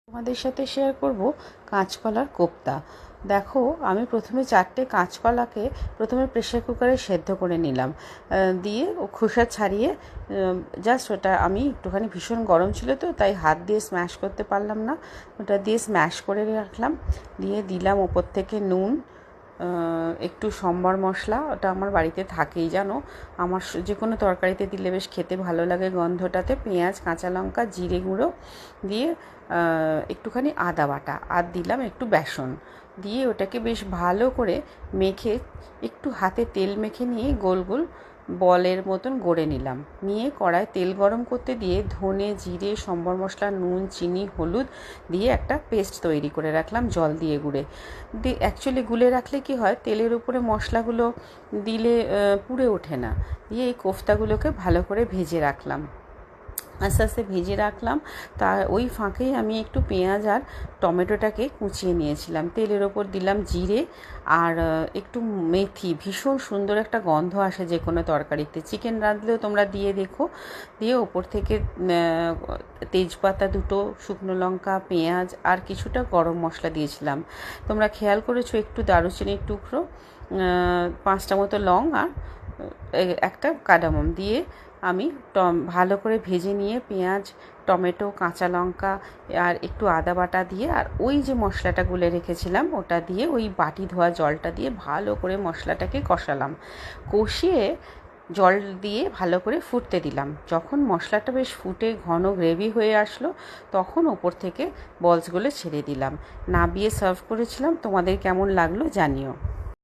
তোমাদের সাথে শেয়ার করব কাঁচকলার কোপ্তা। দেখো, আমি প্রথমে 4টে কাঁচকলাকে প্রথমে প্রেশার কুকারে সেদ্ধ করে নিলাম, দিয়ে ও খোসা ছাড়িয়ে জাস্ট ওটা আমি একটুখানি ভীষণ গরম ছিল তো তাই হাত দিয়ে স্ম্যাশ করতে পারলাম না, ওটা দিয়ে স্ম্যাশ করে রাখলাম। দিয়ে দিলাম ওপর থেকে নুন, একটু সম্বর মশলা, ওটা আমার বাড়িতে থাকেই জানো, আমার যে কোনো তরকারিতে দিলে বেশ খেতে ভালো লাগে গন্ধটাতে। পেঁয়াজ, কাঁচা লঙ্কা, জিরে গুঁড়ো দিয়ে একটুখানি আদা বাটা, আর দিলাম একটু বেসন দিয়ে ওটাকে বেশ ভালো করে মেখে একটু হাতে তেল মেখে নিয়ে গোল গোল বলের মতন গড়ে নিলাম। নিয়ে কড়ায় তেল গরম করতে দিয়ে ধনে, জিরে, সম্বর মশলা, নুন, চিনি, হলুদ দিয়ে একটা পেস্ট তৈরি করে রাখলাম জল দিয়ে গুঁড়ে। অ্যাকচুয়ালি গুলে রাখলে কি হয়, তেলের উপরে মশলাগুলো দিলে পুড়ে ওঠে না। দিয়ে এই কোফতাগুলোকে ভালো করে ভেজে রাখলাম, আস্তে আস্তে ভেজে রাখলাম। তার ওই ফাঁকেই আমি একটু পেঁয়াজ আর টমেটোটাকে কুচিয়ে নিয়েছিলাম। তেলের ওপর দিলাম জিরে আর একটু মেথি, ভীষণ সুন্দর একটা গন্ধ আসে যে কোনো তরকারিতে, চিকেন রাঁধলেও তোমরা দিয়ে দেখো। দিয়ে ওপর থেকে তেজপাতা দুটো, শুকনো লঙ্কা, পেঁয়াজ আর কিছুটা গরম মশলা দিয়েছিলাম। তোমরা খেয়াল করেছো একটু দারুচিনির টুকরো, 5টা মতো লং আর একটা কার্ডামম দিয়ে আমি ভালো করে ভেজে নিয়ে পেঁয়াজ, টমেটো, কাঁচা লঙ্কা আর একটু আদা বাটা দিয়ে আর ওই যে মশলাটা গুলে রেখেছিলাম ওটা দিয়ে ওই বাটি ধোয়া জলটা দিয়ে ভালো করে মশলাটাকে কষালাম। কষিয়ে জল দিয়ে ভালো করে ফুটতে দিলাম। যখন মশলাটা বেশ ফুটে ঘন গ্রেভি হয়ে আসলো তখন ওপর থেকে বলসগুলো ছেড়ে দিলাম। নাবিয়ে সার্ভ করেছিলাম। তোমাদের কেমন লাগলো জানিও।